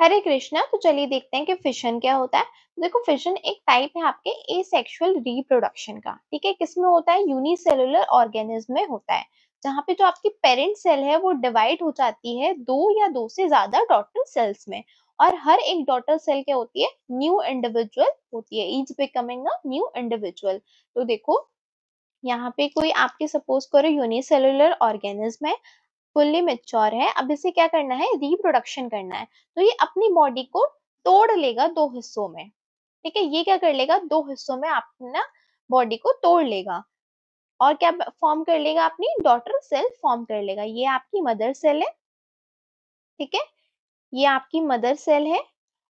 हरे कृष्णा। तो चलिए देखते हैं कि फिशन क्या होता है। तो देखो, फिशन एक टाइप है आपके एसेक्सुअल रिप्रोडक्शन का। ठीक है, किसमें होता है? यूनिसेलुलर ऑर्गेनिज्म में होता है, जहाँ पे जो आपकी पेरेंट सेल है वो डिवाइड हो जाती है दो या दो से ज्यादा डॉटर सेल्स में। और हर एक डॉटर सेल क्या होती है? न्यू इंडिविजुअल होती है, each becoming a new individual. तो देखो, यहाँ पे कोई आपके सपोज करो यूनिसेलुलर ऑर्गेनिज्म है, फुल्ली मेच्योर है। अब इसे क्या करना है? रिप्रोडक्शन करना है। तो ये अपनी बॉडी को तोड़ लेगा दो हिस्सों में। ठीक है, ये क्या कर लेगा? दो हिस्सों में अपना बॉडी को तोड़ लेगा और क्या फॉर्म कर लेगा? अपनी डॉटर सेल फॉर्म कर लेगा। ये आपकी मदर सेल है। ठीक है, ये आपकी मदर सेल है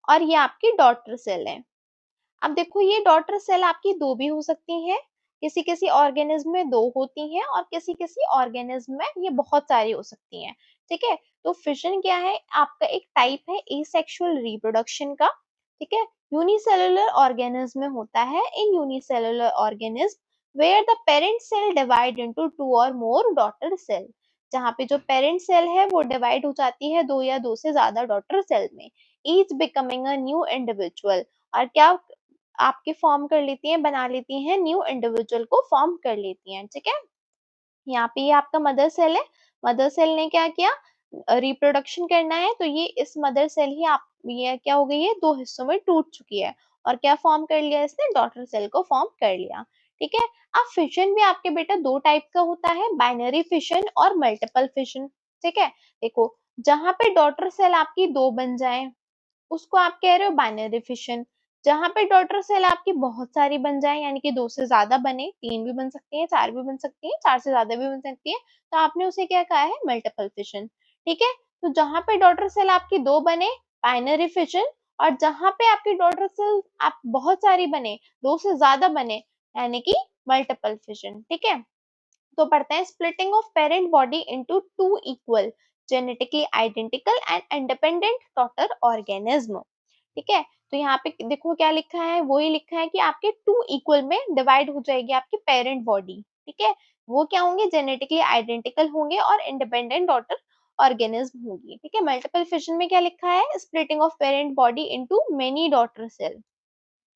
और ये आपकी डॉटर सेल है। अब देखो, ये डॉटर सेल आपकी दो भी हो सकती है, किसी किसी ऑर्गेनिज्म में दो होती हैं और किसी किसी ऑर्गेनिज्म में ये बहुत सारी हो सकती हैं। ठीक है, तो फिशन क्या है? आपका एक टाइप है एसेक्सुअल रिप्रोडक्शन का। ठीक है, यूनिसेलुलर ऑर्गेनिज्म में होता है। In unicellular organism where the parent cell divide into two और मोर डॉटर सेल, जहाँ पे जो पेरेंट सेल है वो डिवाइड हो जाती है दो या दो से ज्यादा डॉटर सेल में, each becoming a new individual. और क्या आपके फॉर्म कर लेती हैं, बना लेती हैं, न्यू इंडिविजुअल को फॉर्म कर लेती हैं। ठीक है, यहाँ पे ये आपका मदर सेल है। मदर सेल ने क्या किया? रिप्रोडक्शन करना है, तो ये इस मदर सेल ही आप, ये क्या हो गई है? दो हिस्सों में टूट चुकी है और क्या फॉर्म कर लिया? इसने डॉटर सेल को फॉर्म कर लिया। ठीक है, अब फिशन भी आपके बेटा दो टाइप का होता है, बाइनरी फिशन और मल्टीपल फिशन। ठीक है, देखो, जहां पे डॉटर सेल आपकी दो बन जाए उसको आप कह रहे हो बाइनरी फिशन। जहां पे डॉटर सेल आपकी बहुत सारी बन जाए, यानी कि दो से ज्यादा बने, तीन भी बन सकती है, चार भी बन सकती है, चार से ज्यादा भी बन सकती है, तो आपने उसे क्या कहा है? Multiple fission. ठीक है, तो जहां पे डॉटर सेल आपकी दो बने, बाइनरी फिशन। और जहां पे आपकी डॉटर सेल आप बहुत सारी बने, दो से ज्यादा बने, यानी कि मल्टीपल फिशन। ठीक है, तो पढ़ते हैं splitting of parent body into two equal genetically identical and independent daughter organism. ठीक है, तो यहाँ पे देखो क्या लिखा है, वही लिखा है कि आपके टू इक्वल में डिवाइड हो जाएगी आपकी पेरेंट बॉडी। ठीक है, वो क्या होंगे? जेनेटिकली आइडेंटिकल होंगे और इंडिपेंडेंट डॉटर ऑर्गेनिज्म होगी। ठीक है, मल्टीपल फिशन में क्या लिखा है? Splitting of parent body into many daughter cell,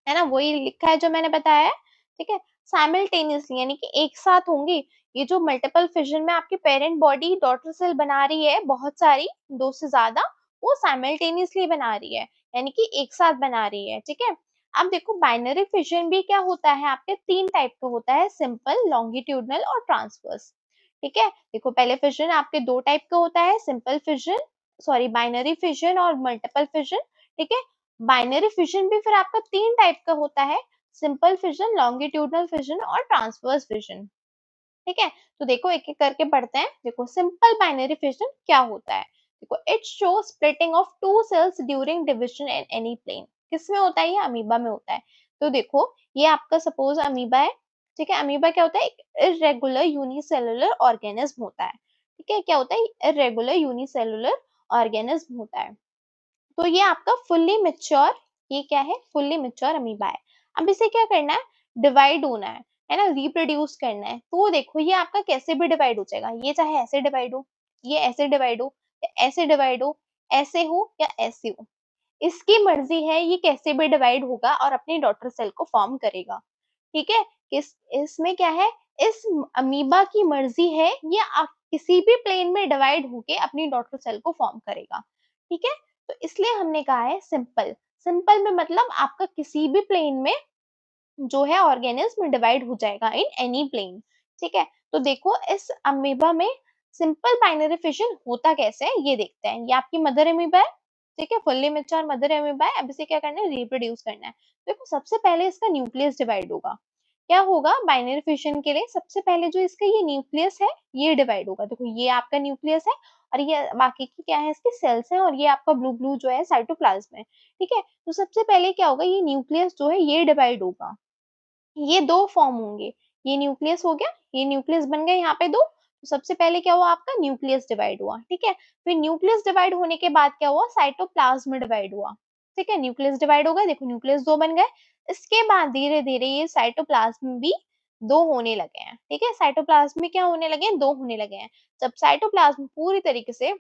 है ना? वही लिखा है जो मैंने बताया है। ठीक है, साइमल्टेनियसली यानी कि एक साथ होंगी। ये जो मल्टीपल फिजन में आपकी पेरेंट बॉडी डॉटर सेल बना रही है बहुत सारी, दो से ज्यादा, वो साइमल्टेनियसली बना रही है, यानी कि एक साथ बना रही है। ठीक है, अब देखो, बाइनरी फिजन भी क्या होता है? आपके तीन टाइप का होता है, सिंपल, लॉन्गिट्यूडनल और ट्रांसवर्स। ठीक है, देखो, पहले फिजन आपके दो टाइप का होता है, simple fission, sorry, binary fission और मल्टीपल फिजन। ठीक है, बाइनरी फिशन भी फिर आपका तीन टाइप का होता है, सिंपल फिशन, लॉन्गिट्यूडनल फिशन और ट्रांसवर्स फिशन। ठीक है, तो देखो एक एक करके पढ़ते हैं। देखो, सिंपल बाइनरी फिशन क्या होता है? देखो, it show splitting of two cells during division in any plane. किसमें होता है? ये अमीबा में होता है। तो देखो, ये आपका सपोज अमीबा है। ठीक है, अमीबा क्या होता है? एक इरेगुलर यूनिसेलुलर ऑर्गेनिज्म होता है। ठीक है, क्या होता है? इरेगुलर यूनिसेलुलर ऑर्गेनिज्म होता है। तो ये आपका फुल्ली मेच्योर, ये क्या है? फुल्ली मेच्योर अमीबा है। अब इसे क्या करना है? डिवाइड होना है ना? रिप्रोड्यूस करना है। तो देखो, ये आपका कैसे भी डिवाइड हो जाएगा, ये चाहे ऐसे डिवाइड हो, ये ऐसे डिवाइड हो, या ऐसे डिवाइड हो या ऐसे हो, इसकी मर्जी है, ये कैसे भी डिवाइड होगा और अपनी डॉटर सेल को फॉर्म करेगा। ठीक है, किस इसमें क्या है? इस अमीबा की मर्जी है, ये आप किसी भी प्लेन में डिवाइड होके अपनी डॉटर सेल को फॉर्म करेगा। ठीक है, तो इसलिए हमने कहा है सिंपल। सिंपल में मतलब आपका किसी भी प्लेन में जो है ऑर्गेनिज्म डिवाइड हो जाएगा इन एनी प्लेन। ठीक है, तो देखो, इस अमीबा में सिंपल बाइनरी फिशन होता कैसे है ये देखते हैं। ये आपकी मदर अमीबा है। ठीक है, फुल्ली मेच्योर मदर अमीबा है। अब इसे क्या करना है? रिप्रोड्यूस करना है। देखो, सबसे पहले इसका न्यूक्लियस डिवाइड होगा। क्या होगा बाइनरी फिशन के लिए? सबसे पहले जो इसका ये न्यूक्लियस है, ये डिवाइड होगा। देखो, ये आपका न्यूक्लियस है और ये बाकी की क्या है? इसकी सेल्स हैं और ये आपका ब्लू ब्लू जो है साइटोप्लाज्म है। ठीक है, तो सबसे पहले क्या होगा? ये न्यूक्लियस जो है ये डिवाइड होगा, ये दो फॉर्म होंगे। ये न्यूक्लियस हो गया, ये न्यूक्लियस बन गए यहाँ पे दो। तो सबसे पहले क्या हुआ? आपका न्यूक्लियस डिवाइड हुआ। ठीक है, फिर न्यूक्लियस डिवाइड होने के बाद क्या हुआ? साइटोप्लाज्म डिवाइड हुआ। ठीक है, न्यूक्लियस डिवाइड हो गए, देखो न्यूक्लियस दो बन गए। इसके बाद धीरे धीरे ये साइटोप्लाज्म भी दो होने लगे हैं। ठीक है, साइटोप्लाज्म में क्या होने लगे हैं? दो होने लगे हैं। जब साइटोप्लाज्म पूरी तरीके से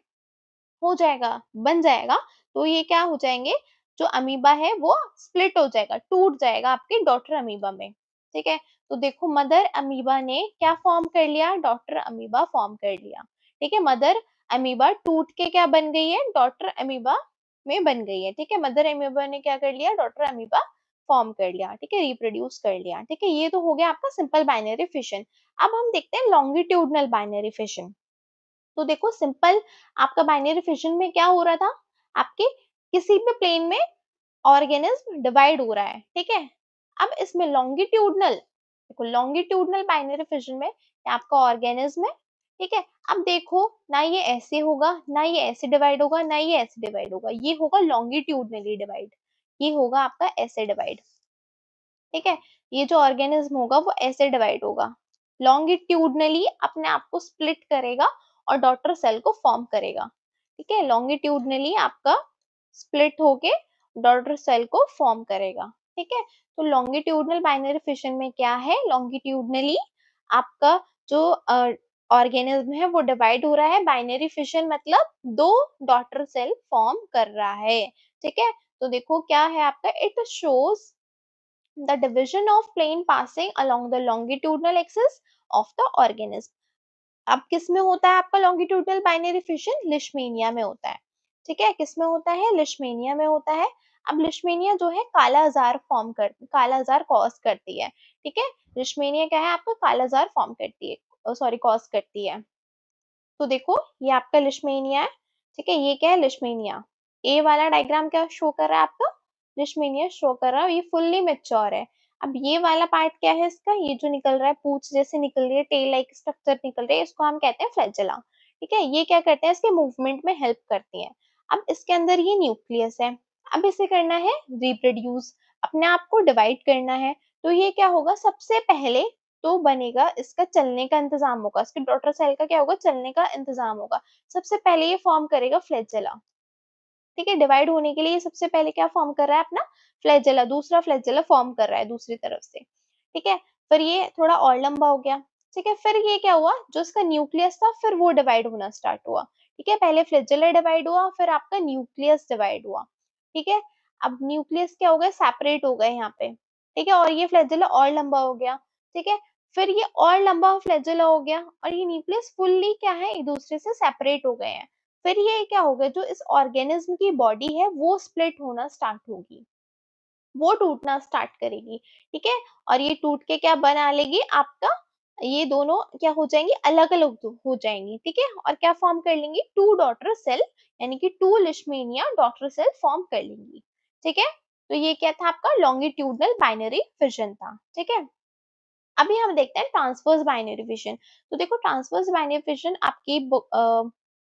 हो जाएगा, बन जाएगा, तो ये क्या हो जाएंगे, जो अमीबा है वो स्प्लिट हो जाएगा, टूट जाएगा आपके डॉटर अमीबा में। ठीक है, तो देखो मदर अमीबा ने क्या फॉर्म कर लिया, डॉटर अमीबा फॉर्म कर लिया। ठीक है, मदर अमीबा टूट के क्या बन गई है, डॉटर अमीबा में बन गई है। ठीक है, मदर अमीबा ने क्या कर लिया, डॉटर अमीबा फॉर्म कर लिया। ठीक है, रिप्रोड्यूस कर लिया। ठीक है, ये तो हो गया आपका सिंपल बाइनरी फिशन। अब हम देखते हैं लॉन्गिट्यूडनल बाइनरी फिशन। तो देखो सिंपल आपका बाइनरी फिशन में क्या हो रहा था, आपके किसी भी प्लेन में ऑर्गेनिज्म डिवाइड हो रहा है। ठीक है, अब इसमें लॉन्गिट्यूडनल, देखो लॉन्गिट्यूडनल बाइनरी फिशन में ये आपका ऑर्गेनिज्म है। ठीक है, अब देखो ना ये ऐसे होगा, ना ये ऐसे डिवाइड होगा, ना ये ऐसे डिवाइड होगा, ये होगा लॉन्गिट्यूडनली डिवाइड, ये होगा आपका ऐसे डिवाइड। ठीक है, ये जो ऑर्गेनिज्म होगा वो ऐसे डिवाइड होगा, लॉन्गिट्यूडनली अपने आप को स्प्लिट करेगा और डॉटर सेल को फॉर्म करेगा। ठीक है, लॉन्गिट्यूडनली आपका स्प्लिट होके डॉटर सेल को फॉर्म करेगा। ठीक है, तो लॉन्गिट्यूडनल बाइनरी फिशन में क्या है, लॉन्गिट्यूडनली आपका जो ऑर्गेनिज्म है वो डिवाइड हो रहा है। बाइनरी फिशन मतलब दो डॉटर सेल फॉर्म कर रहा है। ठीक है, तो देखो क्या है आपका, it shows the division of plane passing along the longitudinal axis of the organism। अब किस में होता है आपका लॉन्गिट्यूडनल बाइनरी फिशन, लिशमेनिया में होता है। ठीक है, किस में होता है, लिशमेनिया में होता है। अब लिशमेनिया जो है काला आजार फॉर्म कर, काला आजार कॉज करती है। ठीक है, लिशमेनिया क्या है आपका, काला आजार फॉर्म करती है, सॉरी कॉज करती है। तो देखो ये आपका लिशमेनिया है। ठीक है, ये क्या है, लिशमेनिया। ए वाला डायग्राम क्या शो कर रहा है आपका, लिशमेनिया शो कर रहा है, ये फुल्ली मैच्योर है। अब ये वाला पार्ट क्या है इसका, ये जो निकल रहा है, पूंछ जैसे निकल रही है, टेल लाइक स्ट्रक्चर निकल रही है, इसको हम कहते हैं फ्लैजेला। ठीक है, ये क्या करते हैं, इसके मूवमेंट में हेल्प करती है। अब इसके अंदर ये न्यूक्लियस है। अब इसे करना है रिप्रोड्यूस, अपने आप को डिवाइड करना है। तो ये क्या होगा, सबसे पहले तो बनेगा, इसका चलने का इंतजाम होगा, इसके डॉटर सेल का क्या होगा, चलने का इंतजाम होगा। सबसे पहले ये फॉर्म करेगा फ्लैजेला। ठीक है, डिवाइड होने के लिए ये सबसे पहले क्या फॉर्म कर रहा है, अपना फ्लैजेला, दूसरा फ्लैजेला फॉर्म कर रहा है दूसरी तरफ से। ठीक है, फिर ये थोड़ा और लंबा हो गया। ठीक है, फिर ये क्या हुआ, जो इसका न्यूक्लियस था फिर वो डिवाइड होना स्टार्ट हुआ। ठीक है, पहले फ्लैजेला डिवाइड हुआ, फिर आपका न्यूक्लियस डिवाइड हुआ। ठीक है, अब न्यूक्लियस क्या हो गया, सेपरेट हो गए यहाँ पे। ठीक है, और ये फ्लैजेला और लंबा हो गया। ठीक है, फिर ये और लंबा फ्लैजेला हो गया, और ये न्यूक्लियस फुल्ली क्या है, एक दूसरे से सेपरेट हो गए हैं। फिर ये क्या होगा, जो इस ऑर्गेनिज्म की बॉडी है वो स्प्लिट होना स्टार्ट होगी, वो टूटना स्टार्ट करेगी। ठीक है, और ये टूट के क्या बना लेगी आपका, ये दोनों क्या हो जाएंगी, अलग अलग हो जाएंगी। ठीक है, और क्या फॉर्म कर लेंगी, टू डॉटर सेल, यानी कि two Leishmania daughter cell form कर लेंगी। ठीक है, तो ये क्या था आपका लॉन्गिट्यूडनल बाइनरी फिशन था। ठीक है, अभी हम देखते हैं ट्रांसवर्स बाइनरी फिशन। तो देखो ट्रांसवर्स बाइनरी फिशन आपकी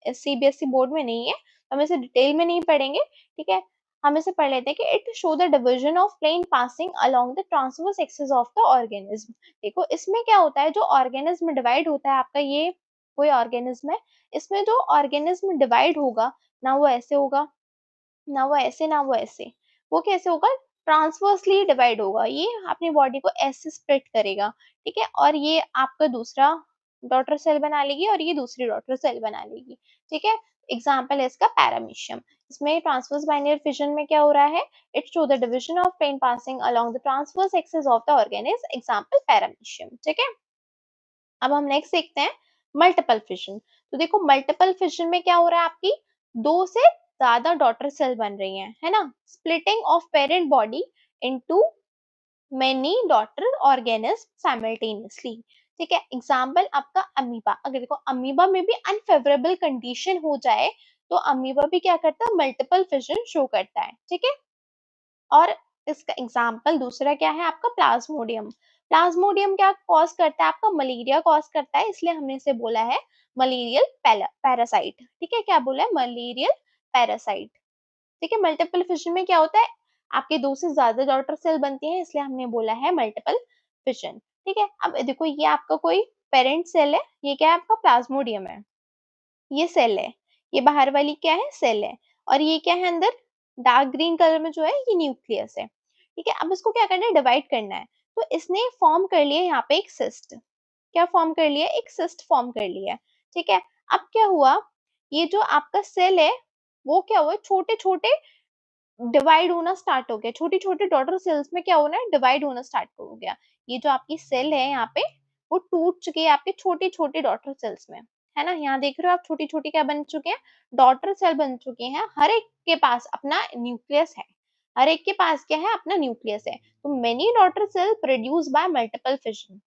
सीबीएसई बोर्ड में नहीं है, तो हम इसे डिटेल में नहीं पढ़ेंगे। ठीक है, हम इसे पढ़ लेते हैं कि it show the division of plane passing along the transverse axis of the organism. देखो इसमें क्या होता है, जो ऑर्गेनिज्म डिवाइड होता है आपका, ये कोई ऑर्गेनिज्म है, इसमें जो ऑर्गेनिज्म डिवाइड होगा, ना वो ऐसे होगा, ना वो ऐसे, ना वो ऐसे, वो कैसे होगा, ट्रांसवर्सली डिवाइड होगा, ये अपनी बॉडी को ऐसे स्प्लिट करेगा। ठीक है, और ये आपका दूसरा डॉटर सेल बना लेगी और ये दूसरी डॉटर सेल बना लेगी। ठीक है, एग्जाम्पल है इसका पैरामीशियम। इसमें ट्रांसवर्स बाइनरी फिशन में क्या हो रहा है, it show the division of plane passing along the transverse axis of the organism, example Paramecium. ठीक है, अब हम नेक्स्ट देखते हैं मल्टीपल फिशन। तो देखो मल्टीपल फिशन में क्या हो रहा है, आपकी दो से ज्यादा डॉटर सेल बन रही हैं, है ना, splitting of parent body into many daughter organism simultaneously. ठीक है, एग्जाम्पल आपका अमीबा। अगर देखो अमीबा में भी अनफेवरेबल कंडीशन हो जाए, तो अमीबा भी क्या करता है, मल्टीपल फिशन शो करता है। ठीक है, और इसका एग्जाम्पल दूसरा क्या है आपका, प्लाज्मोडियम। प्लाज्मोडियम क्या कॉज करता है आपका, मलेरिया कॉज करता है, इसलिए हमने इसे बोला है मलेरियल पैरासाइट। ठीक है, क्या बोला है, मलेरियल पैरासाइट। ठीक है, मल्टीपल फिशन में क्या होता है, आपके दो से ज्यादा डॉटर सेल बनती हैं, इसलिए हमने बोला है मल्टीपल फिशन। ठीक है, अब देखो ये आपका कोई पेरेंट सेल है, ये क्या है आपका प्लाज्मोडियम है, ये सेल है, ये बाहर वाली क्या है, सेल है, और ये क्या है अंदर, डार्क ग्रीन कलर में जो है ये न्यूक्लियस है। ठीक है, अब इसको क्या करना है, डिवाइड करना है। तो इसने फॉर्म कर लिया यहाँ पे एक सिस्ट, क्या फॉर्म कर लिया, एक सिस्ट फॉर्म कर लिया। ठीक है, अब क्या हुआ, ये जो आपका सेल है वो क्या हुआ, छोटे-छोटे डिवाइड होना स्टार्ट हो गया, छोटी-छोटी डॉटर सेल्स में क्या होना है, डिवाइड होना स्टार्ट हो गया। ये जो आपकी सेल है यहाँ पे, वो टूट चुकी है आपके छोटी-छोटी डॉटर सेल्स में, है ना? यहाँ देख रहे हो आप छोटी-छोटी क्या बन चुके हैं, डॉटर सेल बन चुके हैं। हर एक के पास अपना न्यूक्लियस है, हर एक के पास क्या है, अपना न्यूक्लियस है। तो many daughter cell produce by multiple fission.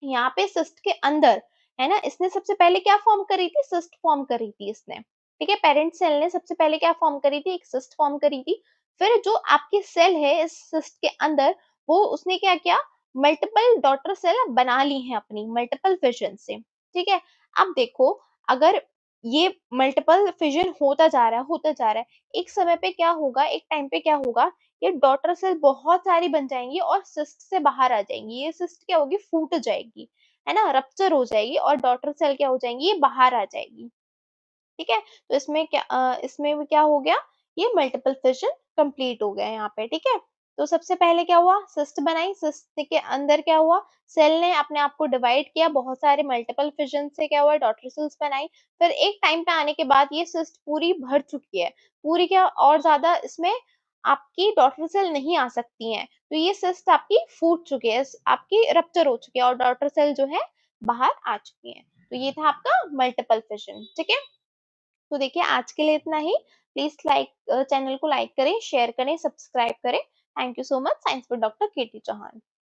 यहाँ पे सिस्ट के अंदर, है ना, इसने सबसे पहले क्या फॉर्म करी थी, सिस्ट फॉर्म करी थी इसने, ठीक है। पेरेंट सेल ने सबसे पहले क्या फॉर्म करी थी, एक सिस्ट फॉर्म करी थी। फिर जो आपकी सेल है इस सिस्ट के अंदर, वो उसने क्या किया, मल्टीपल डॉटर सेल बना ली है अपनी मल्टीपल फिजन से, ठीक है। अब देखो, अगर ये मल्टीपल फिजन होता जा रहा है, होता जा रहा है, एक समय पे क्या होगा, एक टाइम पे क्या होगा, ये डॉटर सेल बहुत सारी बन जाएंगी और सिस्ट से बाहर आ जाएंगी। ये सिस्ट क्या होगी, फूट जाएगी, है ना, रप्चर हो जाएगी और डॉटर सेल क्या हो जाएंगी, ये बाहर आ जाएगी, ठीक है। तो इसमें क्या इसमें भी क्या हो गया, ये मल्टीपल फिशन कंप्लीट हो गया यहाँ पे, ठीक है। तो सबसे पहले क्या हुआ, सिस्ट बनाई, सिस्ट के अंदर क्या हुआ, सेल ने अपने आप को डिवाइड किया, बहुत सारे मल्टीपल फिशन से क्या हुआ, डॉटर सेल्स बनाई। फिर एक टाइम पे आने के बाद ये सिस्ट पूरी भर चुकी है, पूरी क्या और ज्यादा इसमें आपकी डॉटर सेल नहीं आ सकती हैं, तो ये सिस्ट आपकी फूट चुकी है, आपकी रप्चर हो चुकी है और डॉटर सेल जो है बाहर आ चुकी है। तो ये था आपका मल्टीपल फिशन, ठीक है। तो देखिए आज के लिए इतना ही। प्लीज चैनल को लाइक करें, शेयर करें, सब्सक्राइब करें। Thank you so much. Science with doctor Kirti Chauhan.